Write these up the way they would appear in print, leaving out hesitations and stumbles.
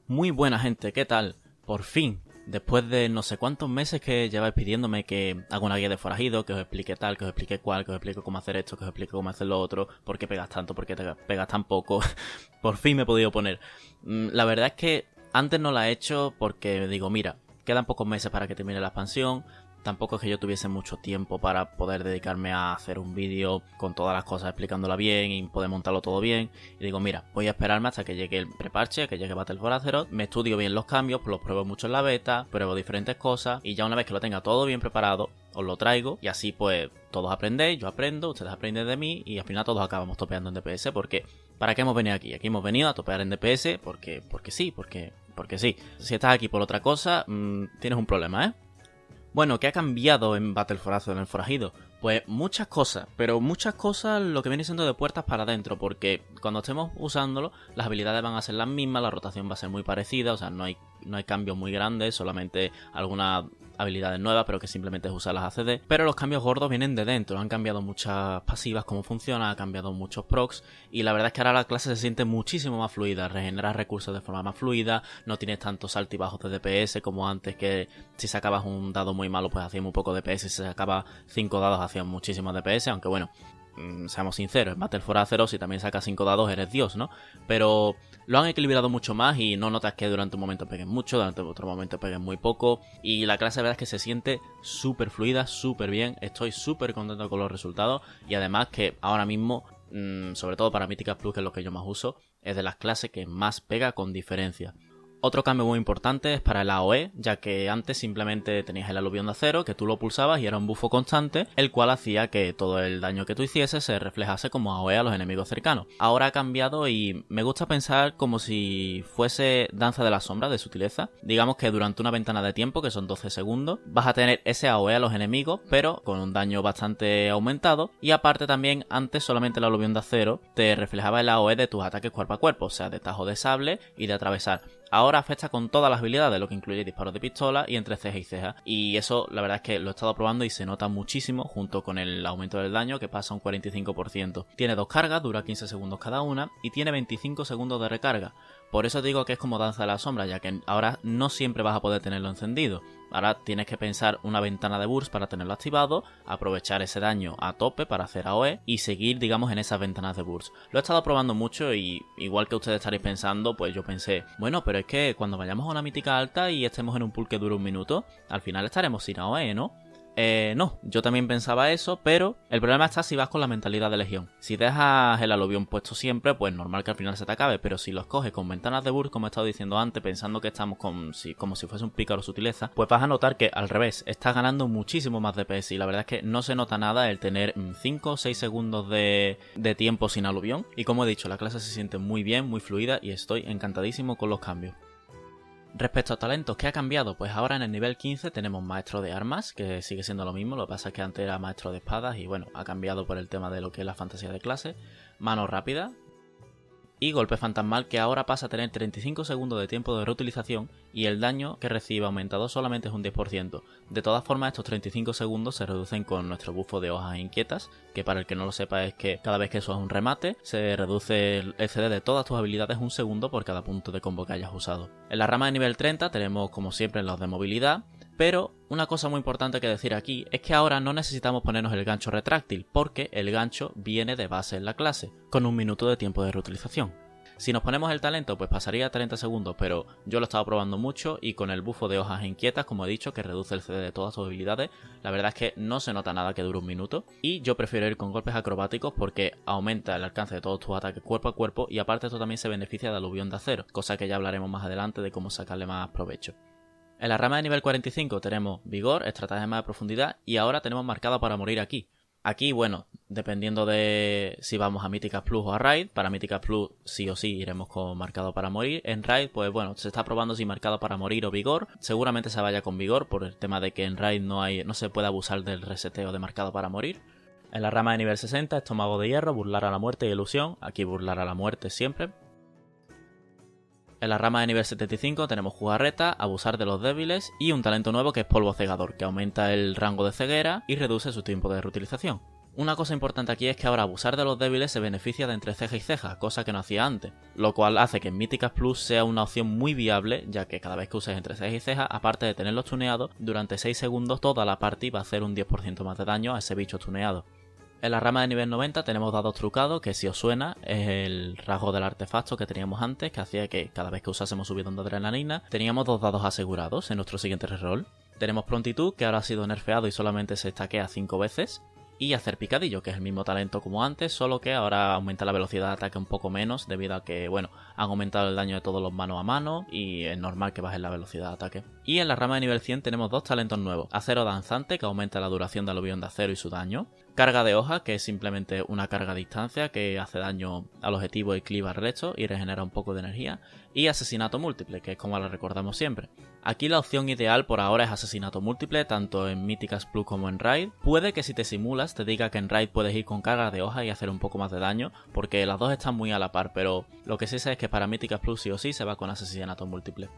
Muy buena gente, ¿qué tal? Por fin, después de no sé cuántos meses que lleváis pidiéndome que haga una guía de forajido, que os explique tal, que os explique cual, que os explique cómo hacer esto, que os explique cómo hacer lo otro, por qué pegas tanto, por qué te pegas tan poco, por fin me he podido poner. La verdad es que antes no la he hecho porque digo, mira, quedan pocos meses para que termine la expansión. Tampoco es que yo tuviese mucho tiempo para poder dedicarme a hacer un vídeo con todas las cosas explicándola bien y poder montarlo todo bien. Y digo, mira, voy a esperarme hasta que llegue el preparche, que llegue Battle for Azeroth, me estudio bien los cambios, los pruebo mucho en la beta, pruebo diferentes cosas y ya una vez que lo tenga todo bien preparado, os lo traigo y así pues todos aprendéis, yo aprendo, ustedes aprenden de mí y al final todos acabamos topeando en DPS porque ¿para qué hemos venido aquí? Aquí hemos venido a topear en DPS porque sí, porque sí. Si estás aquí por otra cosa, tienes un problema, ¿eh? Bueno, ¿qué ha cambiado en Battle for Azeroth en el forajido? Pues muchas cosas, pero muchas cosas lo que viene siendo de puertas para adentro, porque cuando estemos usándolo, las habilidades van a ser las mismas, la rotación va a ser muy parecida, o sea, no hay cambios muy grandes, solamente algunas habilidades nuevas, pero que simplemente es usar las ACD. Pero los cambios gordos vienen de dentro, han cambiado muchas pasivas, cómo funciona, han cambiado muchos procs, y la verdad es que ahora la clase se siente muchísimo más fluida, regeneras recursos de forma más fluida, no tienes tantos altibajos de DPS como antes, que si sacabas un dado muy malo pues hacía muy poco DPS, si sacabas 5 dados hacían muchísimos DPS, aunque bueno, seamos sinceros, en Battle for Azeroth si también sacas 5 dados eres Dios, ¿no? Pero lo han equilibrado mucho más y no notas que durante un momento peguen mucho, durante otro momento peguen muy poco, y la clase de verdad es que se siente súper fluida, súper bien, estoy súper contento con los resultados y además que ahora mismo, sobre todo para Mythicus Plus, que es lo que yo más uso, es de las clases que más pega con diferencia. Otro cambio muy importante es para el AOE, ya que antes simplemente tenías el aluvión de acero, que tú lo pulsabas y era un bufo constante, el cual hacía que todo el daño que tú hicieses se reflejase como AOE a los enemigos cercanos. Ahora ha cambiado y me gusta pensar como si fuese danza de la sombra de sutileza. Digamos que durante una ventana de tiempo, que son 12 segundos, vas a tener ese AOE a los enemigos, pero con un daño bastante aumentado. Y aparte también, antes solamente el aluvión de acero te reflejaba el AOE de tus ataques cuerpo a cuerpo, o sea, de tajo de sable y de atravesar. Ahora afecta con todas las habilidades, lo que incluye disparos de pistola y entre ceja y ceja. Y eso la verdad es que lo he estado probando y se nota muchísimo junto con el aumento del daño, que pasa a un 45%. Tiene 2 cargas, dura 15 segundos cada una y tiene 25 segundos de recarga. Por eso digo que es como danza de la sombra, ya que ahora no siempre vas a poder tenerlo encendido. Ahora tienes que pensar una ventana de burst para tenerlo activado, aprovechar ese daño a tope para hacer AOE y seguir, digamos, en esas ventanas de burst. Lo he estado probando mucho y igual que ustedes estaréis pensando, pues yo pensé, bueno, pero es que cuando vayamos a una mítica alta y estemos en un pool que dure un minuto, al final estaremos sin AOE, ¿no? No, yo también pensaba eso, pero el problema está si vas con la mentalidad de Legión. Si dejas el aluvión puesto siempre, pues normal que al final se te acabe, pero si los coges con ventanas de burst, como he estado diciendo antes, pensando que estamos como si fuese un pícaro sutileza, pues vas a notar que al revés, estás ganando muchísimo más DPS y la verdad es que no se nota nada el tener 5 o 6 segundos de tiempo sin aluvión y como he dicho, la clase se siente muy bien, muy fluida y estoy encantadísimo con los cambios. Respecto a talentos, ¿qué ha cambiado? Pues ahora en el nivel 15 tenemos maestro de armas, que sigue siendo lo mismo, lo que pasa es que antes era maestro de espadas y bueno, ha cambiado por el tema de lo que es la fantasía de clase. Mano rápida y golpe fantasmal, que ahora pasa a tener 35 segundos de tiempo de reutilización y el daño que recibe aumentado solamente es un 10%. De todas formas, estos 35 segundos se reducen con nuestro bufo de hojas inquietas, que para el que no lo sepa es que cada vez que eso es un remate, se reduce el CD de todas tus habilidades un segundo por cada punto de combo que hayas usado. En la rama de nivel 30 tenemos como siempre los de movilidad, pero una cosa muy importante que decir aquí es que ahora no necesitamos ponernos el gancho retráctil, porque el gancho viene de base en la clase, con un minuto de tiempo de reutilización. Si nos ponemos el talento, pues pasaría a 30 segundos, pero yo lo he estado probando mucho y con el bufo de hojas inquietas, como he dicho, que reduce el CD de todas sus habilidades, la verdad es que no se nota nada que dure un minuto. Y yo prefiero ir con golpes acrobáticos porque aumenta el alcance de todos tus ataques cuerpo a cuerpo y aparte esto también se beneficia de aluvión de acero, cosa que ya hablaremos más adelante de cómo sacarle más provecho. En la rama de nivel 45 tenemos vigor, estratagema de profundidad y ahora tenemos marcado para morir aquí. Aquí, bueno, dependiendo de si vamos a Mythicus Plus o a Raid, para Mythicus Plus sí o sí iremos con marcado para morir. En Raid, pues bueno, se está probando si marcado para morir o vigor. Seguramente se vaya con vigor por el tema de que en Raid no se puede abusar del reseteo de marcado para morir. En la rama de nivel 60, estómago de hierro, burlar a la muerte y ilusión. Aquí burlar a la muerte siempre. En la rama de nivel 75 tenemos jugarreta, abusar de los débiles y un talento nuevo que es polvo cegador, que aumenta el rango de ceguera y reduce su tiempo de reutilización. Una cosa importante aquí es que ahora abusar de los débiles se beneficia de entre ceja y ceja, cosa que no hacía antes, lo cual hace que en Míticas Plus sea una opción muy viable, ya que cada vez que uses entre ceja y ceja, aparte de tenerlos tuneados, durante 6 segundos toda la party va a hacer un 10% más de daño a ese bicho tuneado. En la rama de nivel 90 tenemos dados trucados, que si os suena es el rasgo del artefacto que teníamos antes, que hacía que cada vez que usásemos subidón de adrenalina teníamos 2 dados asegurados en nuestro siguiente reroll. Tenemos prontitud, que ahora ha sido nerfeado y solamente se estaquea 5 veces. Y hacer picadillo, que es el mismo talento como antes, solo que ahora aumenta la velocidad de ataque un poco menos, debido a que, bueno, han aumentado el daño de todos los mano a mano y es normal que baje la velocidad de ataque. Y en la rama de nivel 100 tenemos 2 talentos nuevos: acero danzante, que aumenta la duración del aluvión de acero y su daño; carga de hoja, que es simplemente una carga a distancia que hace daño al objetivo y cliva el resto y regenera un poco de energía; y asesinato múltiple, que es como lo recordamos siempre. Aquí la opción ideal por ahora es asesinato múltiple, tanto en Míticas Plus como en Raid. Puede que si te simulas te diga que en Raid puedes ir con carga de hoja y hacer un poco más de daño, porque las dos están muy a la par, pero lo que sí sé es que para Míticas Plus sí o sí se va con asesinato múltiple.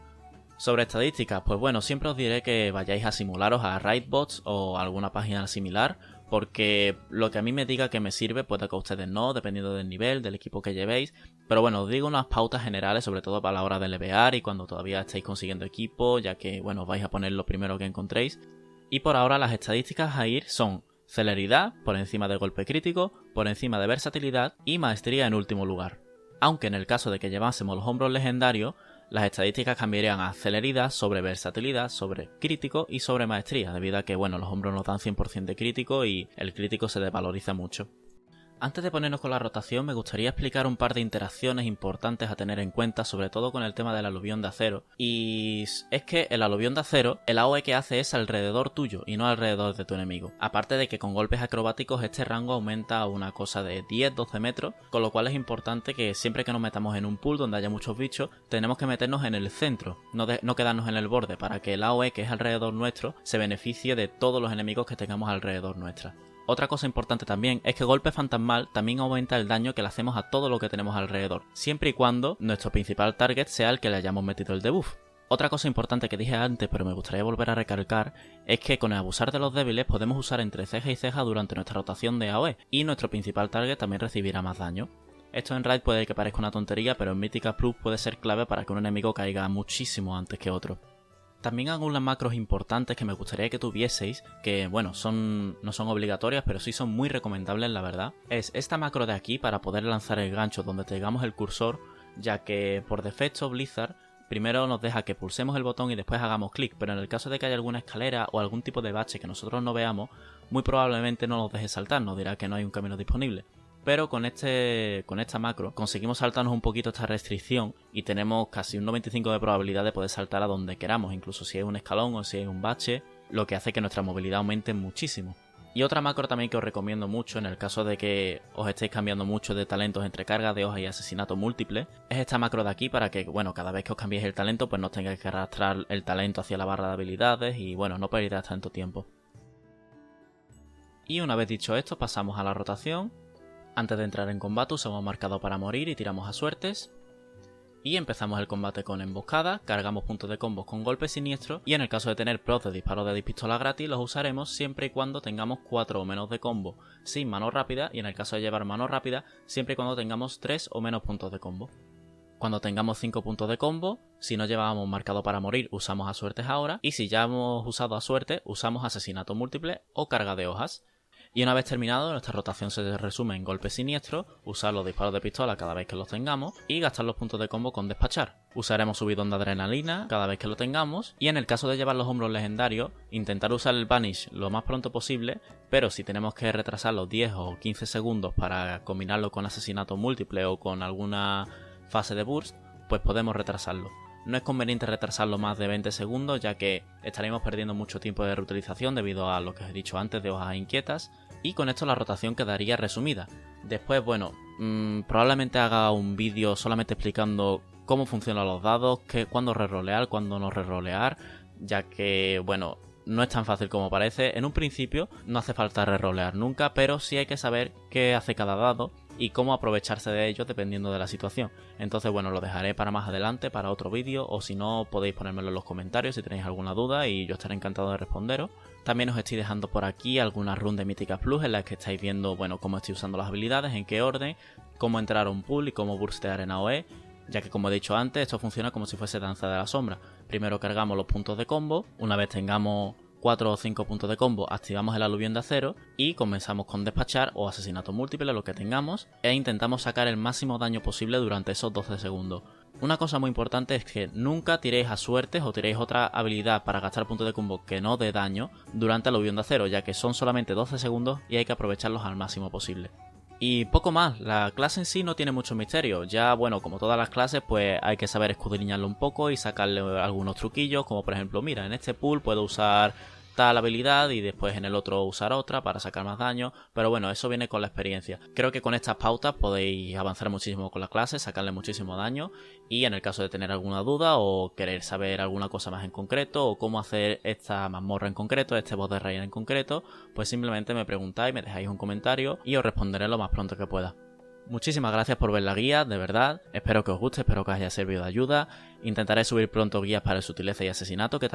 Sobre estadísticas, pues bueno, siempre os diré que vayáis a simularos a Raidbots o alguna página similar, porque lo que a mí me diga que me sirve puede que a ustedes no, dependiendo del nivel, del equipo que llevéis. Pero bueno, os digo unas pautas generales, sobre todo para la hora de levear y cuando todavía estáis consiguiendo equipo, ya que bueno, os vais a poner lo primero que encontréis. Y por ahora las estadísticas a ir son celeridad, por encima de golpe crítico, por encima de versatilidad y maestría en último lugar. Aunque en el caso de que llevásemos los hombros legendarios, las estadísticas cambiarían a celeridad sobre versatilidad, sobre crítico y sobre maestría, debido a que bueno, los hombros nos dan 100% de crítico y el crítico se desvaloriza mucho. Antes de ponernos con la rotación, me gustaría explicar un par de interacciones importantes a tener en cuenta, sobre todo con el tema del aluvión de acero. Y es que el aluvión de acero, el AOE que hace es alrededor tuyo y no alrededor de tu enemigo. Aparte de que con golpes acrobáticos este rango aumenta a una cosa de 10-12 metros, con lo cual es importante que siempre que nos metamos en un pool donde haya muchos bichos, tenemos que meternos en el centro, no quedarnos en el borde, para que el AOE que es alrededor nuestro se beneficie de todos los enemigos que tengamos alrededor nuestra. Otra cosa importante también es que golpe fantasmal también aumenta el daño que le hacemos a todo lo que tenemos alrededor, siempre y cuando nuestro principal target sea el que le hayamos metido el debuff. Otra cosa importante que dije antes, pero me gustaría volver a recalcar, es que con el abusar de los débiles podemos usar entre ceja y ceja durante nuestra rotación de AOE, y nuestro principal target también recibirá más daño. Esto en Raid puede que parezca una tontería, pero en Míticas Plus puede ser clave para que un enemigo caiga muchísimo antes que otro. También algunas macros importantes que me gustaría que tuvieseis, que bueno, no son obligatorias, pero sí son muy recomendables la verdad, es esta macro de aquí para poder lanzar el gancho donde tengamos el cursor, ya que por defecto Blizzard primero nos deja que pulsemos el botón y después hagamos clic, pero en el caso de que haya alguna escalera o algún tipo de bache que nosotros no veamos, muy probablemente no nos deje saltar, nos dirá que no hay un camino disponible. Pero con esta macro conseguimos saltarnos un poquito esta restricción y tenemos casi un 95% de probabilidad de poder saltar a donde queramos, incluso si hay un escalón o si hay un bache, lo que hace que nuestra movilidad aumente muchísimo. Y otra macro también que os recomiendo mucho en el caso de que os estéis cambiando mucho de talentos entre carga de hoja y asesinato múltiple, es esta macro de aquí para que, bueno, cada vez que os cambiéis el talento pues no tengáis que arrastrar el talento hacia la barra de habilidades y bueno, no perdáis tanto tiempo. Y una vez dicho esto pasamos a la rotación. Antes de entrar en combate usamos marcado para morir y tiramos a suertes. Y empezamos el combate con emboscada, cargamos puntos de combos con golpe siniestro y en el caso de tener pros de disparo de pistola gratis los usaremos siempre y cuando tengamos 4 o menos de combo sin mano rápida y en el caso de llevar mano rápida siempre y cuando tengamos 3 o menos puntos de combo. Cuando tengamos 5 puntos de combo, si no llevábamos marcado para morir usamos a suertes ahora y si ya hemos usado a suerte usamos asesinato múltiple o carga de hojas. Y una vez terminado, nuestra rotación se resume en golpe siniestro, usar los disparos de pistola cada vez que los tengamos y gastar los puntos de combo con despachar. Usaremos subidón de adrenalina cada vez que lo tengamos y en el caso de llevar los hombros legendarios, intentar usar el Vanish lo más pronto posible, pero si tenemos que retrasar los 10 o 15 segundos para combinarlo con asesinato múltiple o con alguna fase de burst, pues podemos retrasarlo. No es conveniente retrasarlo más de 20 segundos ya que estaremos perdiendo mucho tiempo de reutilización debido a lo que os he dicho antes de hojas inquietas. Y con esto la rotación quedaría resumida. Después, bueno, probablemente haga un vídeo solamente explicando cómo funcionan los dados, cuándo rerolear, cuándo no rerolear, ya que, bueno, no es tan fácil como parece. En un principio no hace falta rerolear nunca, pero sí hay que saber qué hace cada dado y cómo aprovecharse de ellos dependiendo de la situación. Entonces bueno, lo dejaré para más adelante, para otro vídeo, o si no podéis ponérmelo en los comentarios si tenéis alguna duda y yo estaré encantado de responderos. También os estoy dejando por aquí algunas runs de Míticas Plus en las que estáis viendo, bueno, cómo estoy usando las habilidades, en qué orden, cómo entrar a un pool y cómo burstear en AOE, ya que como he dicho antes, esto funciona como si fuese Danza de la Sombra. Primero cargamos los puntos de combo, una vez tengamos 4 o 5 puntos de combo, activamos el aluvión de acero y comenzamos con despachar o asesinato múltiple, lo que tengamos, e intentamos sacar el máximo daño posible durante esos 12 segundos. Una cosa muy importante es que nunca tiréis a suertes o tiréis otra habilidad para gastar puntos de combo que no dé daño durante el aluvión de acero, ya que son solamente 12 segundos y hay que aprovecharlos al máximo posible. Y poco más, la clase en sí no tiene mucho misterio, ya bueno, como todas las clases pues hay que saber escudriñarlo un poco y sacarle algunos truquillos, como por ejemplo, mira, en este pool puedo usar tal habilidad y después en el otro usar otra para sacar más daño, pero bueno, eso viene con la experiencia. Creo que con estas pautas podéis avanzar muchísimo con la clase, sacarle muchísimo daño, y en el caso de tener alguna duda o querer saber alguna cosa más en concreto o cómo hacer esta mazmorra en concreto, este boss de raid en concreto, pues simplemente me preguntáis, me dejáis un comentario y os responderé lo más pronto que pueda. Muchísimas gracias por ver la guía, de verdad, espero que os guste, espero que os haya servido de ayuda. Intentaré subir pronto guías para el sutileza y asesinato, que también